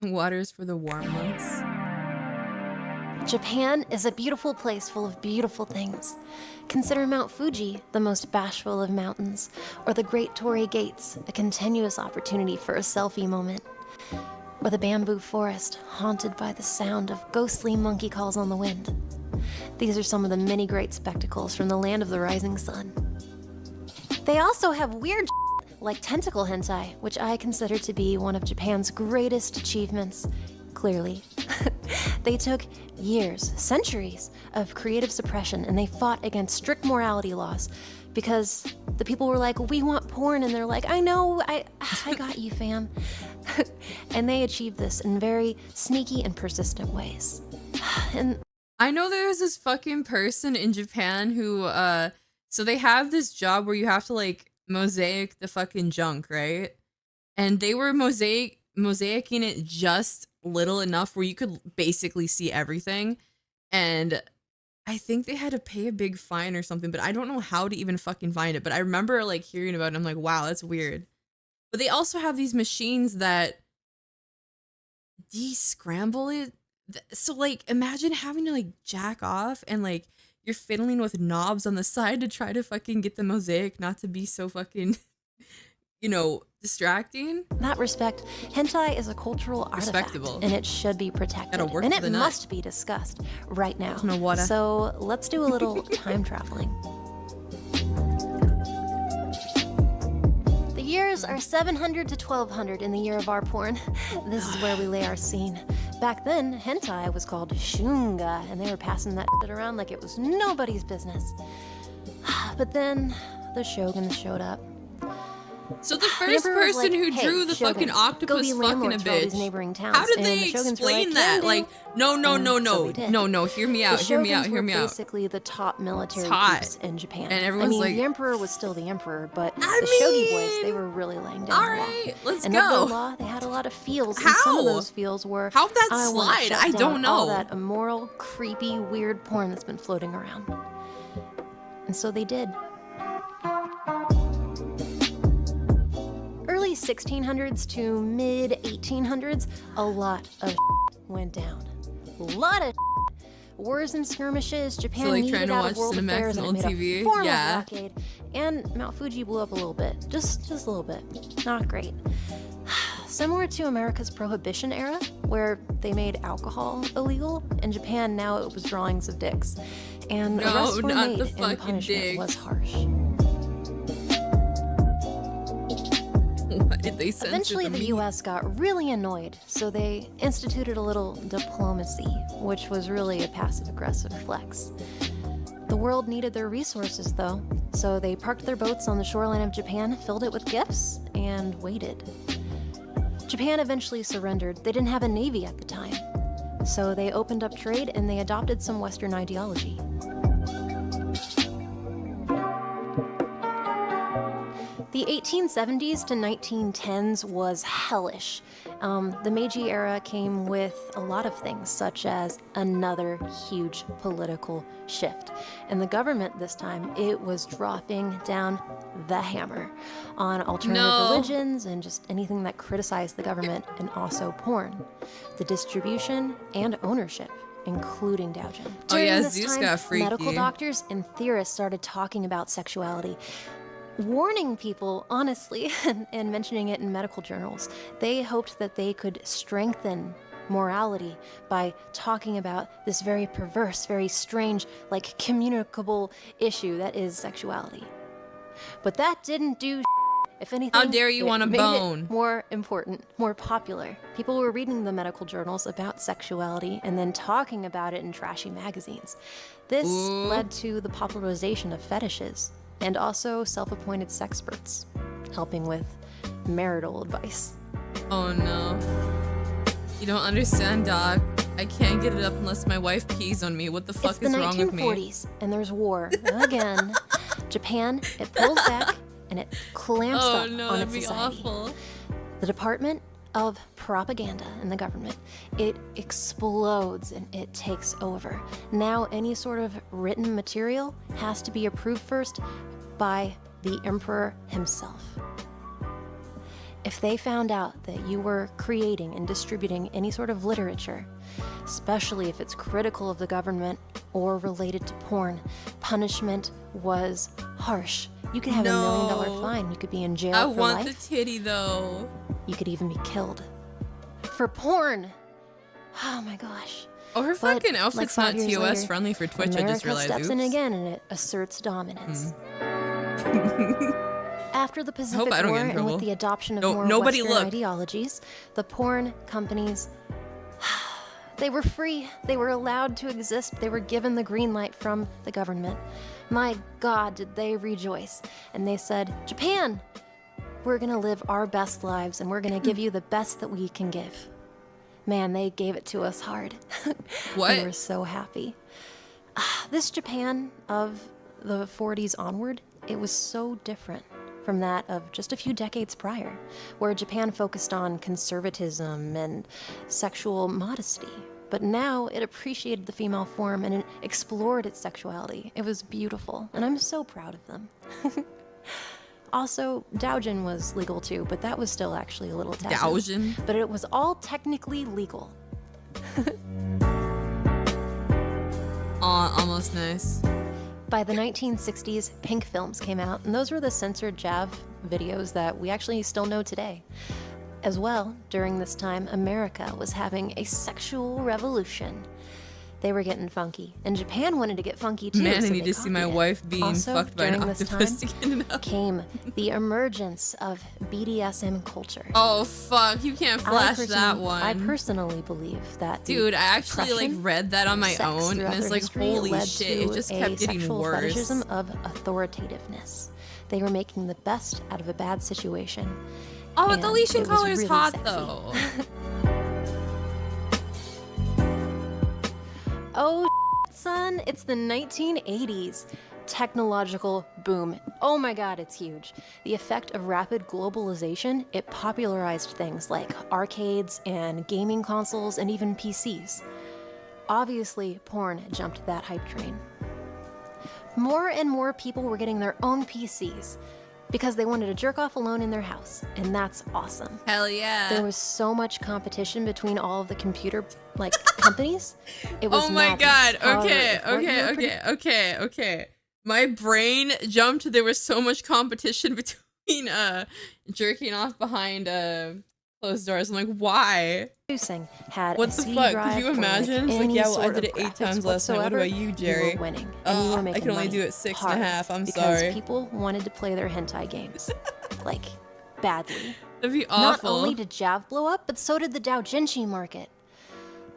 Water's for the warm months. Japan is a beautiful place full of beautiful things. Consider Mount Fuji, the most bashful of mountains, or the Great Torii Gates, a continuous opportunity for a selfie moment. Or the bamboo forest, haunted by the sound of ghostly monkey calls on the wind. These are some of the many great spectacles from the land of the rising sun. They also have weird like tentacle hentai, which I consider to be one of Japan's greatest achievements. Clearly. They took years, centuries of creative suppression, and they fought against strict morality laws because the people were like, we want porn, and they're like, I know, I got you, fam. And they achieved this in very sneaky and persistent ways. And I know there's this fucking person in Japan who, so they have this job where you have to like mosaic the fucking junk, right? And they were mosaicing it just little enough where you could basically see everything. And I think they had to pay a big fine or something, but I don't know how to even fucking find it. But I remember like hearing about it and I'm like, wow, that's weird. But they also have these machines that de-scramble it. So like imagine having to like jack off and like you're fiddling with knobs on the side to try to fucking get the mosaic not to be so fucking, you know, distracting. in that respect, hentai is a cultural artifact, and it should be protected. And it must be discussed right now. So let's do a little time traveling. The years are 700 to 1200 in the year of our porn. This is where we lay our scene. Back then, hentai was called shunga, and they were passing that shit around like it was nobody's business. But then the shogun showed up. So the first person who drew the fucking octopus fucking a bitch. How did they explain that? Like, no, hear me out, hear me out. Basically the top military groups in Japan. And everyone's like, the emperor was still the emperor, but the shogi boys, they were really laying down the law. Alright, let's and go. And of the law, they had a lot of fields. How? And some of those fields were, how'd that slide? I don't know. All that immoral, creepy, weird porn that's been floating around. And so they did. Early 1600s to mid 1800s, a lot of went down. A lot of wars and skirmishes. Japan so, like, needed out of world affairs and it made a formal blockade. And Mount Fuji blew up a little bit, just a little bit. Not great. Similar to America's Prohibition era, where they made alcohol illegal. In Japan, now it was drawings of dicks, and arrests were made, and punishment was harsh. What did they censor? Eventually, the U.S. got really annoyed, so they instituted a little diplomacy, which was really a passive-aggressive flex. The world needed their resources, though, so they parked their boats on the shoreline of Japan, filled it with gifts, and waited. Japan eventually surrendered. They didn't have a navy at the time, so they opened up trade and they adopted some Western ideology. The 1870s to 1910s was hellish. The Meiji era came with a lot of things, such as another huge political shift. And the government this time, it was dropping down the hammer on alternative religions and just anything that criticized the government, and also porn, the distribution and ownership, including doujin. During this Zeus time, got freaky. Medical doctors and theorists started talking about sexuality, warning people, honestly, and mentioning it in medical journals. They hoped that they could strengthen morality by talking about this very perverse, very strange, like communicable issue that is sexuality. But that didn't do. If anything, how dare you want a bone? It more important, more popular. People were reading the medical journals about sexuality and then talking about it in trashy magazines. This led to the popularization of fetishes, and also self-appointed sexperts, helping with marital advice. Oh no. You don't understand, Doc. I can't get it up unless my wife pees on me. What the fuck is wrong with me? It's the 1940s, and there's war. Again, Japan, it pulls back, and it clamps up on its society. Awful. The Department of Propaganda in the government, it explodes and it takes over. Now any sort of written material has to be approved first by the emperor himself. If they found out that you were creating and distributing any sort of literature, especially if it's critical of the government or related to porn, punishment was harsh. You could have a $1 million fine. You could be in jail I for want life. the titty though. You could even be killed. For porn. Oh my gosh. Oh, her But, fucking outfit's like 5 not years TOS later, friendly for Twitch, America I just realized. steps in Oops. again and it asserts dominance. After the Pacific I don't War get in and trouble. with the adoption of No- more nobody Western look. ideologies, the porn companies, they were free. They were allowed to exist. They were given the green light from the government. My God, did they rejoice. And they said, Japan, we're gonna live our best lives and we're gonna give you the best that we can give. Man, they gave it to us hard. What? We were so happy. This Japan of the 40s onward, it was so different from that of just a few decades prior, where Japan focused on conservatism and sexual modesty. But now it appreciated the female form and it explored its sexuality. It was beautiful, and I'm so proud of them. Also, Doujin was legal too, but that was still actually a little taboo. Doujin? But it was all technically legal. Aw, almost nice. By the 1960s, pink films came out, and those were the censored JAV videos that we actually still know today. As well, during this time, America was having a sexual revolution. They were getting funky, and Japan wanted to get funky too. Man, so I need they to see my copied it. wife being Also, fucked by an during this octopus to time get it up. came the emergence of BDSM culture. Oh fuck, you can't flash that one. I personally believe that the Dude, I actually like oppression, read that on my sex own, and throughout it's their like, history holy led shit, to it just a kept getting sexual worse. fetishism of authoritativeness. They were making the best out of a bad situation. Oh, and the Leishan it was collar is really hot sexy. though. Oh, son, it's the 1980s. Technological boom. Oh my god, it's huge. The effect of rapid globalization, it popularized things like arcades and gaming consoles and even PCs. Obviously, porn jumped that hype train. More and more people were getting their own PCs because they wanted to jerk off alone in their house, and that's awesome. Hell yeah. There was so much competition between all of the computer companies. It was Oh my madness. god, However, okay, if what you were okay. My brain jumped. There was so much competition between jerking off behind closed doors. I'm like, why? producing had What a the CD fuck? drive Could you or, imagine? It's like, any yeah, well, I sort did of it 8 graphics times last night. What whatsoever, about you, Jerry? You were winning, and you were I making can only money do it 6 and a hard half. I'm because sorry. people wanted to play their hentai games, like badly. That'd be Not awful. only did JAV blow up, but so did the doujinshi market.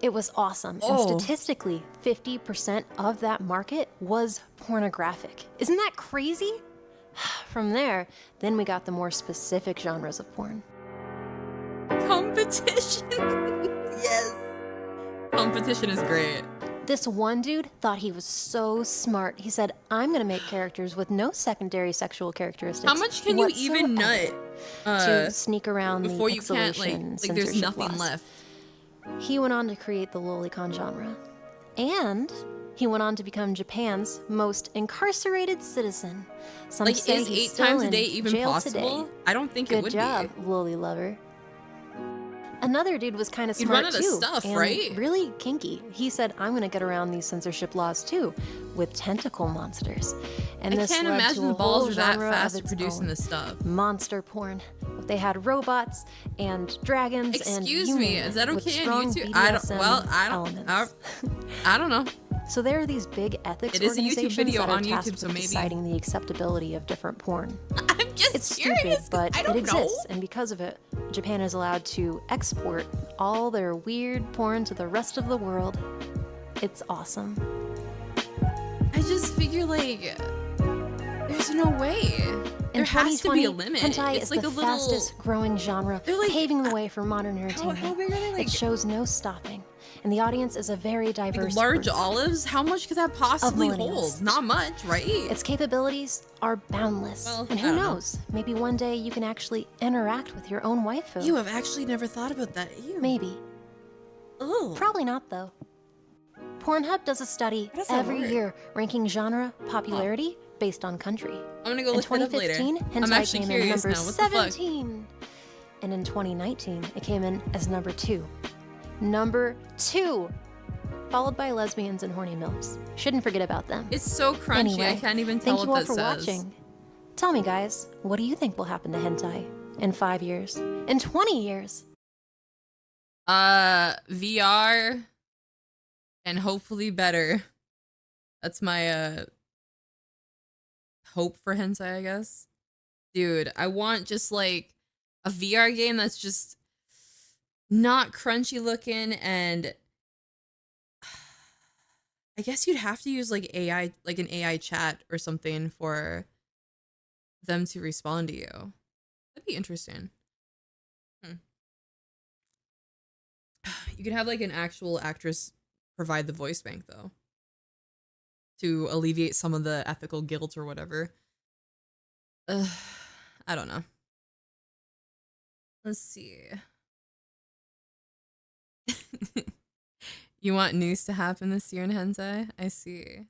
It was awesome, Oh. and statistically, 50% of that market was pornographic. Isn't that crazy? From there, then we got the more specific genres of porn. Competition. Yes. Competition is great. This one dude thought he was so smart. He said, I'm gonna make characters with no secondary sexual characteristics. How much can you even nut to sneak around before the you can't like there's censorship nothing laws. left? He went on to create the lolicon genre. And he went on to become Japan's most incarcerated citizen. Some Like, say is he's 8 still times a in day even jail possible? today. I don't think it Good would job, be. loli lover. Another dude was kind of You'd smart run out of too, stuff, and right? really kinky. He said, "I'm gonna get around these censorship laws too, with tentacle monsters." And I this can't led imagine to a the balls whole are that genre fast of at its producing own. this stuff. Monster porn. They had robots and dragons and Excuse you me, name is it, that with okay on strong YouTube? BDSM I elements. don't know. So there are these big ethics It is a YouTube organizations video that are on tasked YouTube, so with maybe. deciding the acceptability of different porn. I'm just It's curious. stupid, but I it don't exists, know. and because of it, Japan is allowed to export all their weird porn to the rest of the world. It's awesome. I just figure like there's no way. In There has to 2020, be a limit. hentai It's is like the a little. fastest growing genre, They're like- paving the way for modern entertainment. How big are they? Like, It shows no stopping, and the audience is a very diverse large group. olives? How much could that possibly millennials. hold? Not much, right? Its capabilities are boundless. Well, and I who don't know. knows? Maybe one day you can actually interact with your own waifu. You have actually never thought about that. Ew. Maybe. Oh. Probably not, though. Pornhub does a study How does that every work? year ranking genre popularity based on country. I'm gonna go In look it up later. 2015, I'm hentai actually came in curious number now. What the fuck? 17. And in 2019, it came in as number 2. Number 2! Followed by lesbians and horny milfs. Shouldn't forget about them. It's so crunchy, Anyway, I can't even tell thank you what all that for says. watching. Tell me, guys, what do you think will happen to hentai in 5 years? In 20 years? VR and hopefully better. That's my hope for hentai, I guess. Dude, I want just like a VR game that's just not crunchy looking, and I guess you'd have to use like AI, like an AI chat or something for them to respond to you. That'd be interesting. You could have like an actual actress provide the voice bank though, to alleviate some of the ethical guilt or whatever. I don't know. Let's see. You want news to happen this year in hentai? I see.